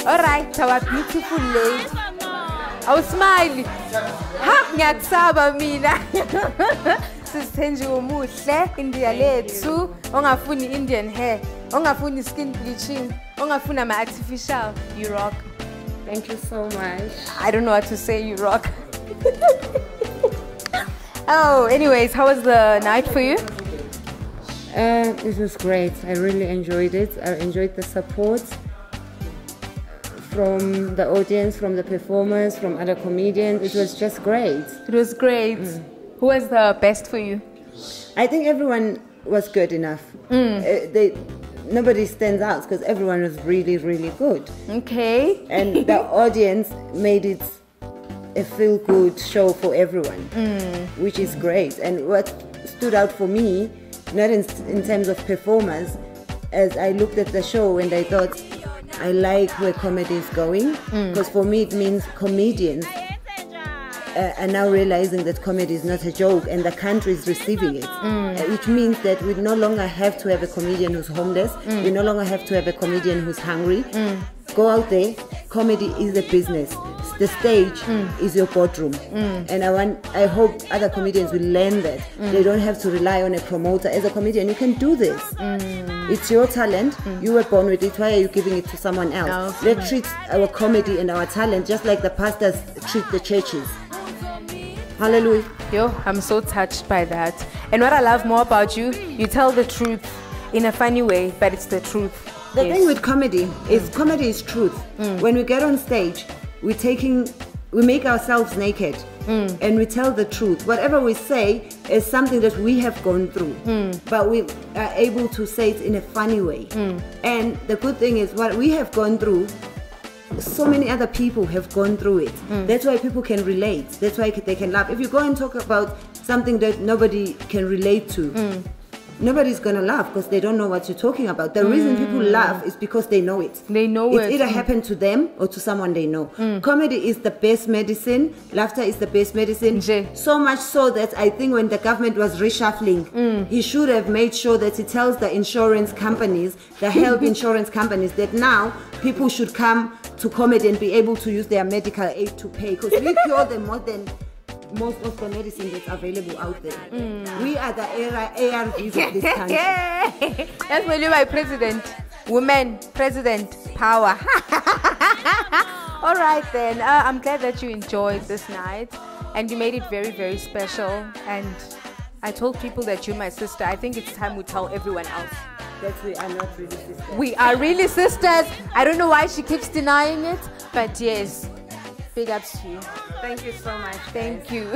Alright, our beautiful lady. Our smiley. Ha, ngiyakusaba mina. Sis Thenjiwe muhle India lethu. Ongafuni Indian hair, ongafuni skin bleaching, ongafuna ama artificial. You rock. Thank you so much. I don't know what to say, you rock. Oh, anyways, how was the night for you? It was great. I really enjoyed it. I enjoyed the support from the audience, from the performers, from other comedians. It was just great. It was great. Who was the best for you? I think everyone was good enough. Nobody stands out because everyone was really, really good. Okay. And the audience made it a feel-good show for everyone, which is great. And what stood out for me, not in terms of performance, as I looked at the show and I thought, I like where comedy is going, because for me it means comedians are now realizing that comedy is not a joke and the country is receiving it, which means that we no longer have to have a comedian who's homeless, we no longer have to have a comedian who's hungry. Go out there, comedy is a business. The stage is your boardroom, and I hope other comedians will learn that they don't have to rely on a promoter. As a comedian, you can do this. It's your talent. You were born with it. Why are you giving it to someone else? Let's treat our comedy and our talent just like the pastors treat the churches. Hallelujah. Yo, I'm so touched by that. And what I love more about you, you tell the truth in a funny way, but it's the truth. The thing with comedy is truth. When we get on stage, we make ourselves naked and we tell the truth. Whatever we say is something that we have gone through, but we are able to say it in a funny way. And the good thing is what we have gone through, so many other people have gone through it. That's why people can relate. That's why they can laugh. If you go and talk about something that nobody can relate to, nobody's gonna laugh because they don't know what you're talking about. The reason people laugh is because they know it. They know it. It's either happened to them or to someone they know. Comedy is the best medicine. Laughter is the best medicine. So much so that I think when the government was reshuffling, he should have made sure that he tells the insurance companies, the health insurance companies, that now people should come to comedy and be able to use their medical aid to pay, because we cure them more than most of the medicine that's available out there. We are the ARVs of this country. That's my president. Women, president, power. All right then. I'm glad that you enjoyed this night and you made it very, very special. And I told people that you're my sister. I think it's time we tell everyone else. That we are not really sisters. We are really sisters. I don't know why she keeps denying it, but yes. Big ups to you. Thank you so much. Thank you.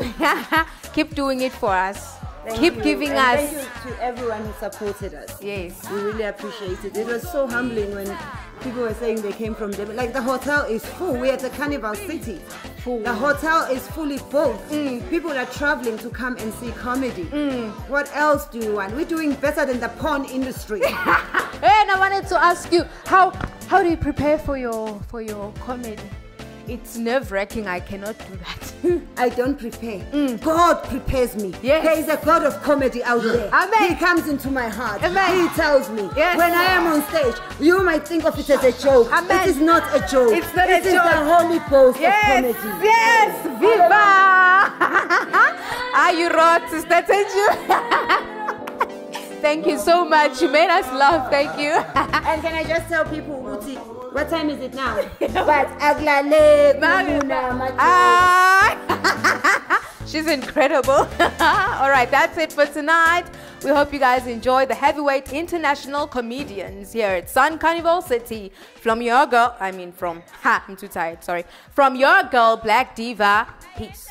Keep doing it for us. Keep giving and us. Thank you to everyone who supported us. Yes. We really appreciate it. It was so humbling when people were saying they came from them. Like the hotel is full. We're at the Carnival City. Full. The hotel is fully booked. People are traveling to come and see comedy. What else do you want? We're doing better than the porn industry. And I wanted to ask you, how do you prepare for your comedy? It's nerve-wracking. I cannot do that. I don't prepare. God prepares me. Yes. There is a God of comedy out there. Amen. He comes into my heart. Amen. He tells me. Yes. When I am on stage, you might think of it as a joke. Amen. It is not a joke. It's not a joke. It is the Holy Ghost of comedy. Yes. Viva! Are you rock, Sister Thenjiwe? Thank you so much. You made us laugh. Thank you. And can I just tell people, Uti, what time is it now? But aglale, she's incredible. All right, that's it for tonight. We hope you guys enjoy the heavyweight international comedians here at Sun Carnival City. From your girl, I'm too tired, sorry. From your girl, Black Diva. Peace.